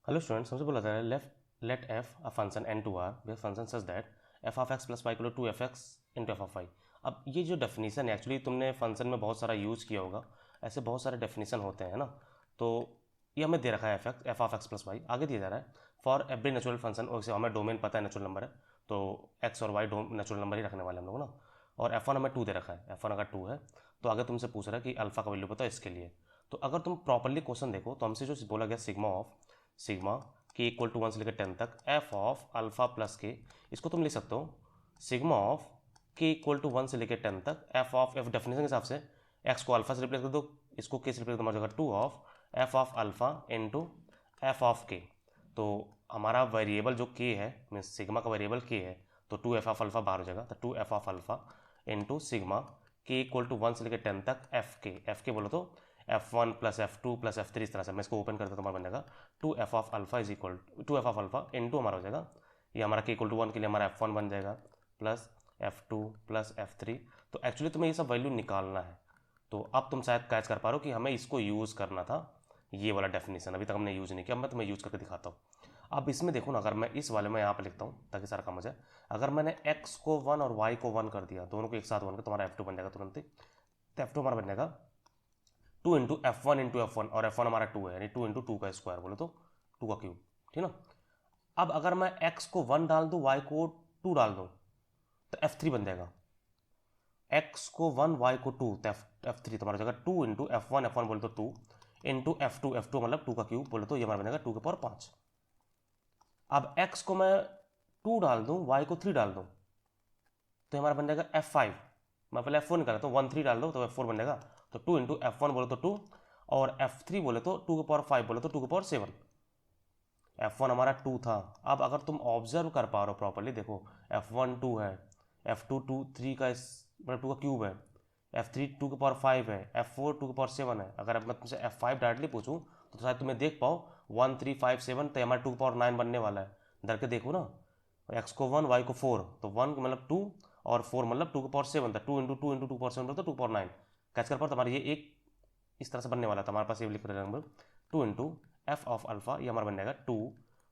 Hello students, हमसे बोला जा रहा है let f a function N to R where function such that f of x plus y equal to f x into f of y. अब ये जो definition है एक्चुअली तुमने फंक्शन में बहुत सारा यूज़ किया होगा। ऐसे बहुत सारे डेफिनेशन होते हैं ना। तो ये हमें दे रखा है f of x plus y, आगे दिया जा रहा है फॉर एवरी नेचुरल फंक्शन। वैसे हमें डोमेन पता है नेचुरल नंबर है, तो एक्स और वाई नेचुरल नंबर ही रखने वाले हम लोग ना। और एफ वन हमें टू दे रखा है, एफ वन अगर टू है तो आगे तुमसे पूछ रहा है कि अल्फा का वैल्यू बताओ इसके लिए। तो अगर तुम प्रॉपरली क्वेश्चन देखो तो हमसे जो बोला गया सिग्मा के इक्वल टू 1 से लेकर 10 तक एफ ऑफ अल्फा प्लस के, इसको तुम लिख सकते हो सिग्मा ऑफ के इक्वल टू 1 से लेकर 10 तक एफ ऑफ एफ डेफिनेशन के हिसाब से एक्स को अल्फा से रिप्लेस कर दो, इसको के से रिप्लेस कर दो, हमारा two of F of alpha into F of के। तो हमारा वेरिएबल जो के है मीन सिग्मा का वेरिएबल के है, तो टू एफ ऑफ अल्फा बाहर हो जाएगा, तो two f of alpha into sigma के इक्वल टू 1 से लेकर 10 तक एफ के बोलो तो f one plus f two plus f three, इस तरह से मैं इसको ओपन करता तो हमारा बन जाएगा two f of alpha is equal to f of alpha into हमारा हो जाएगा, ये हमारा के इक्वल टू 1 के लिए हमारा एफ वन बन जाएगा plus f two plus f three. तो एक्चुअली तुम्हें ये सब वैल्यू निकालना है। तो अब तुम शायद कैच कर पा रहे हो कि हमें इसको यूज़ करना था, ये वाला डेफिनेशन अभी तक हमने यूज़ नहीं किया। मैं तुम्हें यूज़ करके दिखाता हूँ। अब इसमें देखो ना, अगर मैं इस वाले में यहाँ पे लिखता हूँ ताकि सारा काम हो जाए, अगर मैंने x को 1 और y को 1 कर दिया, दोनों को एक साथ 1 कर, तुम्हारा f2 बन जाएगा तुरंत ही। तो f2 हमारा बन जाएगा 2 into F one into F one, और एफ वन हमारा 2 है, यानी 2 इंटू 2 का स्क्वायर बोले तो 2 का क्यूब, ठीक ना। अब अगर मैं x को 1 डाल दूँ, y को 2 डाल दूँ, तो f3 बन जाएगा। x को 1 y को 2, तो f3 तुम्हारा जाएगा 2 इंटू एफ वन बोले तो 2 इंटू एफ टू मतलब 2 का क्यूब बोले तो ये हमारा बन जाएगा 2 के पावर 5। अब x को मैं 2 डाल दूँ, y को 3 डाल दूँ, तो हमारा बन जाएगा f5। मैं पहले f4 निकाला तो 1 3 डाल दो तो f4 बन जाएगा। तो 2 इंटू एफ वन बोले तो 2 और f3 बोले तो 2 के पावर 5 बोले तो 2 के पावर 7। f1 हमारा 2 था। अब अगर तुम ऑब्जर्व कर पा रहे हो प्रॉपरली, देखो f1 2 है, f2 2 3 का मतलब 2 का क्यूब है, f3 2 के पावर 5 है, f4 2 के पावर 7 है। अगर अब मैं तुमसे f5 डायरेक्टली पूछूं तो शायद तुम्हें देख पाओ 1 3 5 7, तो हमारा 2 के पावर 9 बनने वाला है। धर के देखो ना, x को 1 y को 4, तो 1 मतलब 2 और 4 मतलब 2 के पावर 7 था। 2 इंटू 2 पावर 7 तो 2 पावर 9। कैच कर पाओ, तुम्हारा ये एक इस तरह से बनने वाला था। हमारे पास ये लिख रहे हैं 2 इंटू एफ ऑफ अल्फा, ये हमारा बन जाएगा 2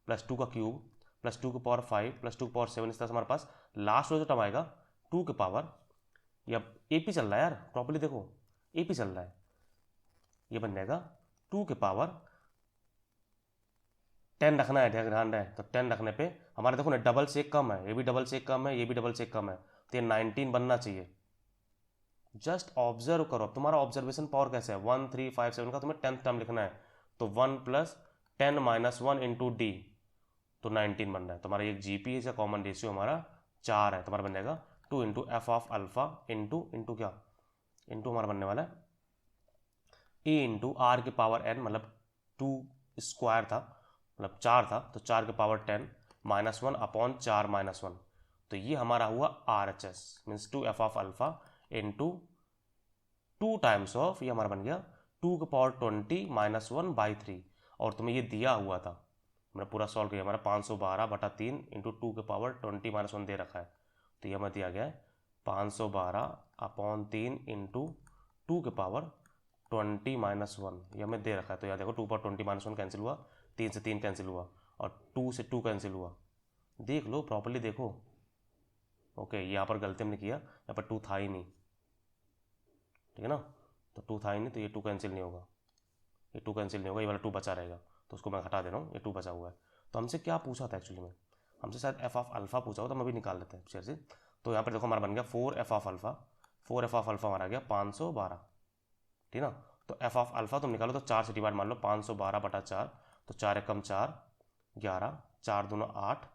प्लस 2 का क्यूब प्लस 2 के पावर 5 प्लस 2 के पावर 7। इस तरह से हमारे पास लास्ट जो टर्म आएगा 2 के पावर, या एपी चल रहा है यार, प्रॉपर्ली देखो एपी चल रहा है, ये बन जाएगा 2 के पावर 10 रखना है, ध्यान रहे तो 10 रखने पे हमारा देखो ना डबल से एक कम है, ये भी डबल से एक कम है, ये भी डबल से एक कम है, तो ये 19 बनना चाहिए। जस्ट ऑब्जर्व करो, तुम्हारा ऑब्जर्वेशन पावर कैसे है, 1 3 5 7 का तुम्हें 10th टर्म लिखना है, तो 1 प्लस 10 माइनस 1 इंटू डी, तो 19 बन रहा है। तुम्हारा एक जीपी का कॉमन रेशियो हमारा 4 है, तुम्हारा बन जाएगा 2 into f of alpha into into क्या, इंटू हमारा बनने वाला है ए इंटू आर के पावर एन, मतलब 2 स्क्वायर था मतलब 4 था, तो 4 के पावर 10 माइनस 1 अपॉन 4 माइनस 1, तो ये हमारा हुआ R H S means 2 F of alpha into 2 times of, ये हमारा बन गया 2 के पावर 20 माइनस 1 बाई 3। और तुम्हें ये दिया हुआ था, मैंने पूरा सॉल्व किया, हमारा 512/3 इंटू 2 के पावर 20 माइनस 1 दे रखा है, तो ये हमें दिया गया है 512/3 इंटू 2 के पावर 20 माइनस 1, ये हमें दे रखा है। तो यार देखो 2 पावर 20 माइनस 1 कैंसिल हुआ, 3 से 3 कैंसिल हुआ, और 2 से 2 कैंसिल हुआ। देख लो प्रॉपर्ली देखो। ओके, यहाँ पर गलती हमने किया, यहाँ पर 2 था ही नहीं, ठीक है ना, तो 2 था ही नहीं, तो ये 2 कैंसिल नहीं होगा, ये 2 कैंसिल नहीं होगा, ये वाला 2 बचा रहेगा, तो उसको मैं हटा दे रहा हूँ, ये 2 बचा हुआ है। तो हमसे क्या पूछा था एक्चुअली में, हमसे शायद एफ ऑफ अल्फा पूछा हो, तो हम अभी निकाल लेते हैं शेयर से। तो यहाँ पर देखो हमारा बन गया 4 F of alpha, 4 F of alpha हमारा गया 512, ठीक ना। तो एफ ऑफ अल्फा तुम निकालो तो 4 से डिवाइड मान लो, 512/4, तो 4 एकम 4 11, 4 दूना 8,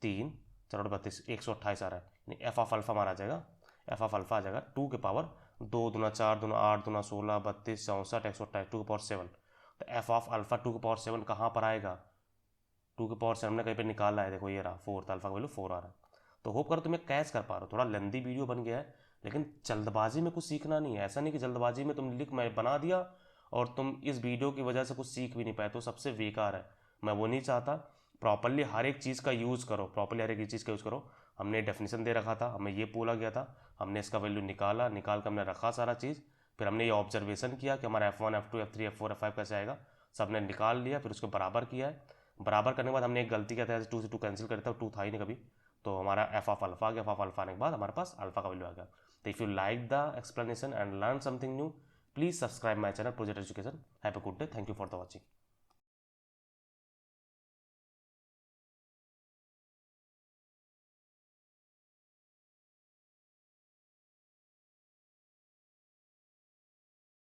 3 4 32, 128 आ रहा है, यानी एफ ऑफ अल्फा हमारा आ जाएगा, एफ ऑफ अल्फा आ जाएगा 2 के पावर 2 दूना 4 दूना 8 दूना 16 32 64 128, 2 के पावर 7। तो एफ ऑफ अल्फा 2 के पावर 7 कहाँ पर आएगा, 2 के पावर 7 हमने कहीं पे निकाला है, देखो ये रहा 4, अल्फा का वैल्यू 4 आ रहा है। तो होप करो तुम्हें कैच कर पा रहे हो, थोड़ा लेंदी वीडियो बन गया है, लेकिन जल्दबाजी में कुछ सीखना नहीं है। ऐसा नहीं कि जल्दबाजी में तुम लिख मैं बना दिया और तुम इस वीडियो की वजह से कुछ सीख भी नहीं पाए, तो सबसे बेकार है। मैं वो नहीं चाहता, प्रॉपरली हर एक चीज़ का यूज़ करो, प्रॉपरली हर एक चीज़ का यूज़ करो। हमने डेफिनेशन दे रखा था, हमें ये बोला गया था, हमने इसका वैल्यू निकाल कर हमने रखा सारा चीज़, फिर हमने ये ऑब्जर्वेशन किया कि हमारा F1 F2 F3 F4 F5 कैसे आएगा। सबने निकाल लिया, फिर उसको बराबर किया है। बराबर करने के बाद हमने एक गलती किया था, 2 से 2 कैंसिल करता है, 2 था ही नहीं कभी, तो हमारा एफ ऑफ अल्फा आ गया। एफ ऑफ अल्फा आने के बाद हमारे पास अल्फा का वैल्यू आ गया। तो if you like the explanation and learn something new, please subscribe my channel project education. Have a good day, thank you for the watching.